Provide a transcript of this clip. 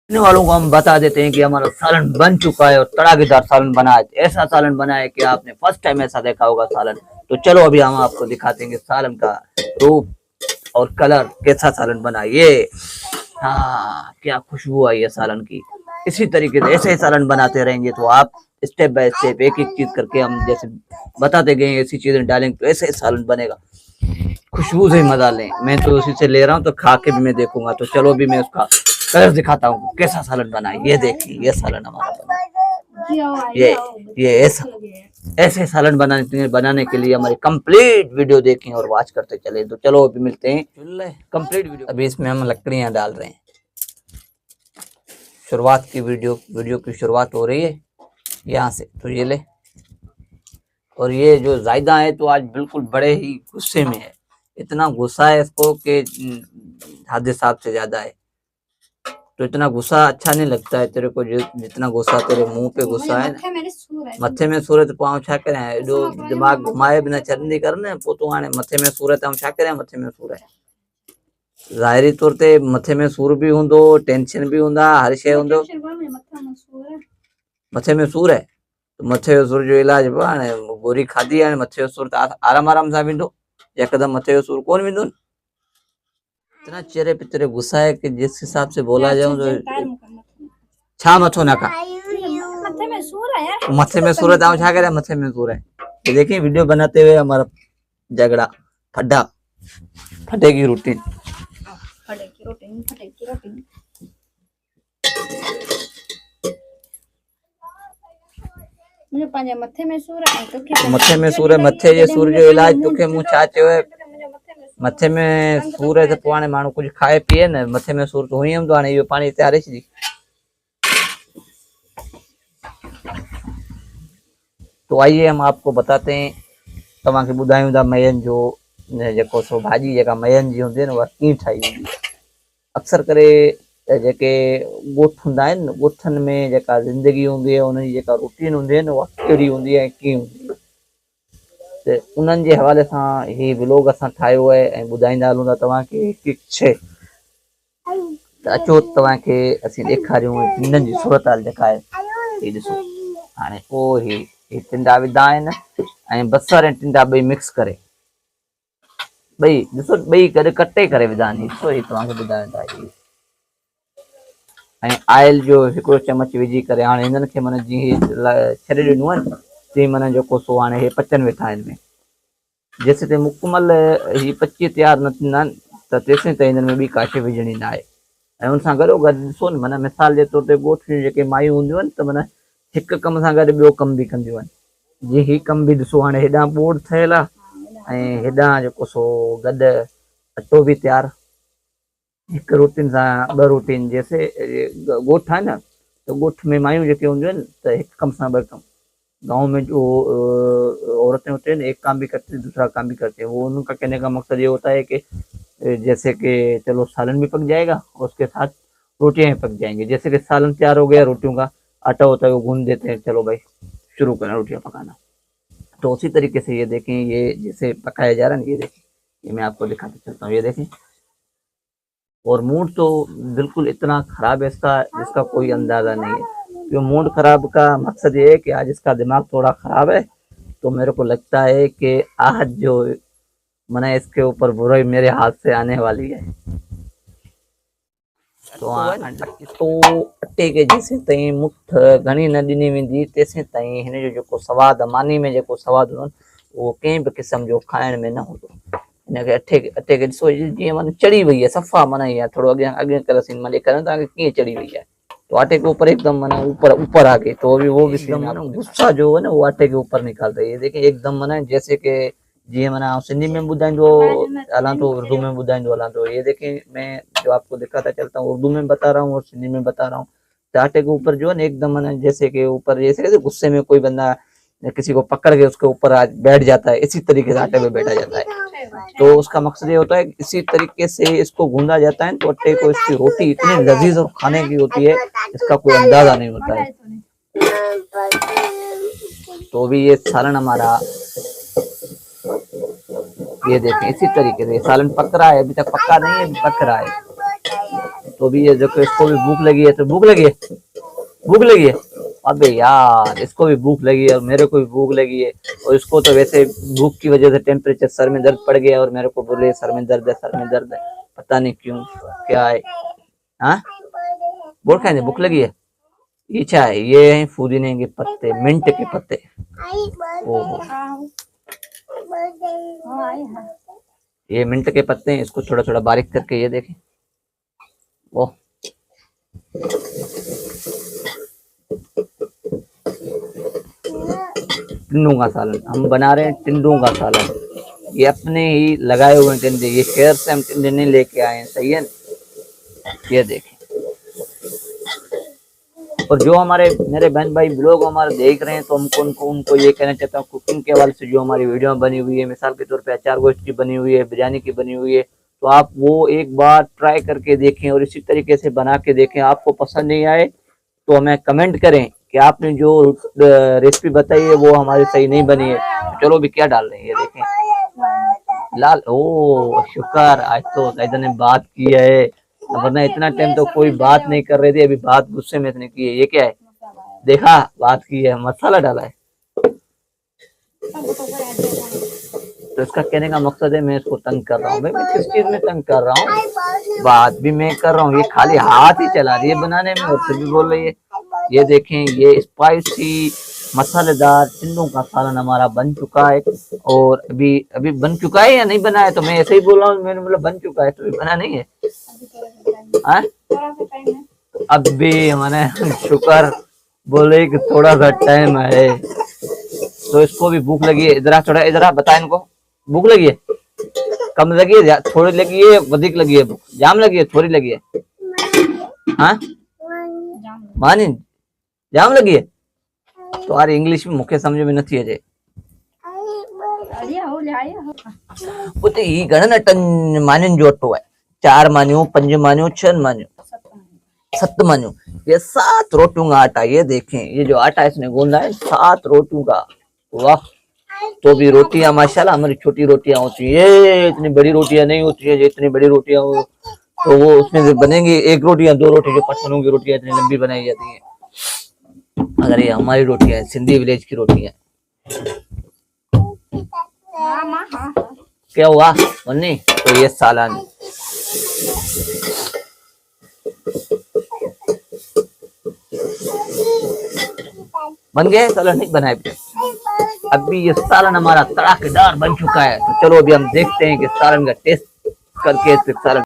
खाने वालों को हम बता देते हैं कि हमारा सालन बन चुका है और तड़ाकेदार सालन बना है। ऐसा सालन बना है कि आपने फर्स्ट टाइम ऐसा देखा होगा सालन। तो चलो अभी हम आपको दिखाते हैं कि सालन का रूप और कलर कैसा सालन बना है। ये हाँ, क्या खुशबू आई है सालन की। इसी तरीके से ऐसे ही सालन बनाते रहेंगे तो आप स्टेप बाय स्टेप एक एक चीज करके हम जैसे बताते गए ऐसी चीजें डालेंगे तो ऐसे ही सालन बनेगा। खुशबू से ही मजा लें। मैं तो उसी से ले रहा हूँ तो खा के भी मैं देखूंगा। तो चलो अभी मैं उसका कलर दिखाता हूँ कैसा सालन बना है। ये देखिए ये सालन हमारा बना। ये ऐसा ऐसे सालन बनाने के लिए हमारी कंप्लीट वीडियो देखें और वॉच करते चले। तो चलो अभी मिलते हैं कंप्लीट वीडियो। अभी इसमें हम लकड़ियां डाल रहे हैं। शुरुआत की वीडियो की शुरुआत हो रही है यहाँ से। तो ये ले, और ये जो जायदा है तो आज बिल्कुल बड़े ही गुस्से में है। इतना गुस्सा है इसको कि हद हिसाब से ज्यादा है। तो इतना गुस्सा अच्छा नहीं लगता है तेरे को जितना गुस्सा तेरे मुंह पे गुस्सा है ना। मथे में सूरत पाँव छा करे जो दिमाग घुमाए बिना चरंदी करने पोतू आने मथे में सूरत हम छा करे मथे में सूर है। ज़ाहिरी तौर ते मथे में सूर भी होंदो, टेंशन भी होंदा, हर शे होंदो। मथे में सूर है तो मथे जो सूर जो इलाज हाणे गोरी खाधी है मथे जो सूर आराम आराम सां वेंदो। यकदम मथे जो सूर कोन वेंदो। इतना चेहरे पे तेरे गुस्सा है कि जिस हिसाब से बोला जाऊं तो छा मथो ना का मथे में सूर है यार। मथे में सूर है छा करे मथे में सूर है। ये देखिए वीडियो बनाते हुए हमारा झगड़ा फटे की रूटीन। मुझे पंहिंजे मथे में सूर है तो मथे में सूर है। मथे जे सूर जो इलाज तोखे मूं छा चयो है। मथे में सूर है तो पुराने मानू कुछ खाए पिए न मथे में सूर तो हुई हम तो आने ये पानी तैयार छी। तो आइए हम आपको बताते हैं तव्हां खे ॿुधायूं था मयन जो जेको सो भाॼी जेका मयन जी हूंदी आहे न उहा कीअं ठाही वेंदी आहे। अक्सर करे जेके ॻोठ हूंदा आहिनि न ॻोठनि में जेका ज़िंदगी हूंदी आहे उनजी जेका रूटीन हूंदी आहे न उहा कहिड़ी हूंदी आहे कीअं हूंदी आहे। त उन्हनि जे हवाले सां ही व्लॉग असां ठाहियो आहे ऐं ॿुधाईंदा हलूं था तव्हांखे हिकु हिकु शइ। त अचो तव्हांखे असीं ॾेखारियूं टिंडनि जी सूरत हाल जेका आहे हीअ ॾिसो। हाणे पोइ ही टिंडा विधा आहिनि ऐं बसर ऐं टिंडा ॿई मिक्स करे ॿई ॾिसो ॿई गॾु कटे करे विधा आहिनि। ॾिसो ही तव्हांखे ॿुधायां था ऐं ऑयल जो हिकिड़ो चमच विझी करे हाणे हिननि खे माना जीअं छॾे ॾिनो आहे न तीअं माना जेको सो हाणे हे पचनि वेठा आहिनि में। जेसि ताईं मुकमल ही पची तयारु न थींदा आहिनि त तेसि ताईं हिननि में ॿी का शइ विझणी न आहे। ऐं हुन सां गॾो गॾु ॾिसो न माना मिसाल जे तौर ते ॻोठ जूं जेके मायूं हूंदियूं आहिनि त माना हिकु कम सां गॾु ॿियो कमु बि कंदियूं आहिनि। जीअं हीउ कमु बि ॾिसो हाणे हेॾां ॿोड़ ठहियल आहे ऐं हेॾां जेको सो गॾु अटो बि तयारु। हिकु रूटीन सां ॿ रूटीन जैसे ॻोठ आहे न तो ॻोठ में मायूं जेके हूंदियूं आहिनि त हिकु कम सां ॿ कम। गाँव में जो औरतें होती हैं एक काम भी करती है दूसरा काम भी करते हैं। वो उनका कहने का मकसद ये होता है कि जैसे कि चलो सालन भी पक जाएगा और उसके साथ रोटियां भी पक जाएंगी। जैसे कि सालन तैयार हो गया रोटियों का आटा होता है वो गूंद देते हैं चलो भाई शुरू करें रोटियां पकाना। तो उसी तरीके से ये देखें ये जैसे पकाया जा रहा है ना ये देखें ये मैं आपको दिखाते चलता हूँ। ये देखें और मूड तो बिल्कुल इतना खराब है इसका जिसका कोई अंदाजा नहीं है। क्यों मूड खराब का मकसद ये है कि आज इसका दिमाग थोड़ा खराब है तो मेरे को लगता है कि आज जो मैंने इसके ऊपर बुराई मेरे हाथ से आने वाली है। तो अटे के जैसे ताईं मुठ घणी न ॾिनी वेंदी तेसि ताईं हिन जो जेको सवादु मानी में जेको सवादु हूंदो उहो कंहिं बि क़िस्म जो खाइण में न हूंदो। हिनखे अटे खे ॾिसो जीअं माना चढ़ी वई है सफ़ा माना इहा थोड़ो अॻियां करे सीन मां ॾेखारियां तव्हांखे कीअं चढ़ी वई है। तो आटे के ऊपर एकदम माना ऊपर आ गई तो अभी वो भी एकदम माना गुस्सा जो है ना वो आटे के ऊपर निकालता है। ये देखिए एकदम माना जैसे कि जी माना सिंधी में बुधाइंदो हलां तो उर्दू में बुधाइंदो हलां तो। ये देखिए मैं जो आपको दिखाता चलता हूँ उर्दू में बता रहा हूँ और सिंधी में बता रहा हूँ। तो आटे के ऊपर जो है ना एकदम माना जैसे कि ऊपर जैसे गुस्से में कोई बंदा किसी को पकड़ के उसके ऊपर बैठ जाता है इसी तरीके से आटे में बैठा जाता है। तो उसका मकसद ये होता है इसी तरीके से इसको गूंदा जाता है तो अट्टे को इसकी रोटी इतनी लजीज और खाने की होती है इसका कोई अंदाजा नहीं होता है। तो भी ये सालन हमारा ये देखें इसी तरीके से सालन पक रहा है अभी तक पक्का नहीं है पक रहा है। तो भी ये देखो, इसको भी भूख लगी है। तो भूख लगी है, भूख लगी है। अबे यार, इसको भी भूख लगी है और मेरे को भी भूख लगी है। और इसको तो वैसे भूख की वजह से टेम्परेचर, सर में दर्द पड़ गया और मेरे को बोले सर में दर्द है, सर में दर्द है, पता नहीं क्यों, क्या है। हाँ, बोल खाएंगे, भूख लगी है। ये क्या है? ये है पुदीने के पत्ते, मिंट के पत्ते। ओहो, ये मिंट के पत्ते हैं। इसको थोड़ा थोड़ा बारीक करके, ये देखें, ओह, टिंडों का सालन हम बना रहे हैं। टिंडों का सालन, ये अपने ही लगाए हुए हैं टिंडे, ये शहर से हम टिंडे नहीं लेके आए हैं, सही है। ये देखें, और जो हमारे मेरे बहन भाई ब्लॉग हमारे देख रहे हैं, तो हमको उनको ये कहना चाहता हूँ, कुकिंग के हवाले से जो हमारी वीडियो बनी हुई है, मिसाल के तौर पे अचार गोश्त की बनी हुई है, बिरयानी की बनी हुई है, तो आप वो एक बार ट्राई करके देखें और इसी तरीके से बना के देखें। आपको पसंद नहीं आए तो हमें कमेंट करें कि आपने जो रेसिपी बताई है वो हमारी सही नहीं बनी है। तो चलो भी क्या डाल रहे हैं, ये देखें, लाल, ओ शुक्र, आज तो सैयदा ने बात की है, वरना इतना टाइम तो कोई बात नहीं कर रहे थे, अभी बात गुस्से में इसने की है। ये क्या है, देखा, बात की है, मसाला डाला है। तो इसका कहने का मकसद है, मैं इसको तंग कर रहा हूँ। भाई मैं किस चीज में तंग कर रहा हूँ, बात भी मैं कर रहा हूँ, ये खाली हाथ ही चला रही है बनाने में और फिर भी बोल रही है। ये देखें, ये स्पाइसी मसालेदार टिंडों का सालन हमारा बन चुका है। और अभी अभी बन चुका है या नहीं बना है, तो मैं ऐसे ही बोल रहा हूँ, मैंने बोला बन चुका है, तो अभी बना नहीं है। अब भी मैंने शुक्र बोले कि थोड़ा सा टाइम है। तो इसको भी भूख लगी है। इधर थोड़ा, इधर बता इनको, भूख लगी है, कम लगी है, थोड़ी लगी है, अधिक लगी है, भूख जाम लगी है, थोड़ी लगी है। हाँ, मानी जाम लगी है। तो यार इंग्लिश में मुख्य समझ में नहीं अचे। उते ई घणा टन मानिन जो अटो है, 4 मानियो, 5 मानियो, 6 मानियो, 7 मानियो, ये 7 रोटियों का आटा। ये देखें, ये जो आटा इसने गूंदा है 7 रोटियों का। वाह, तो भी रोटियां माशाल्लाह हमारी छोटी रोटियां होती है, ये इतनी बड़ी रोटियां नहीं होती है। जो इतनी बड़ी रोटियां हो तो वो उसमें से बनेंगी 1 रोटी या 2 रोटी, जो पटनों की रोटियां इतनी लंबी बनाई जाती है। अगर ये हमारी रोटियां, सिंधी विलेज की रोटियां। क्या हुआ मुन्नी? तो ये सालन बन गए, सालन नहीं बनाए। अभी ये सालन हमारा तड़ाकेदार बन चुका है। तो चलो अभी हम देखते हैं कि सालन का टेस्ट करके फिर सालन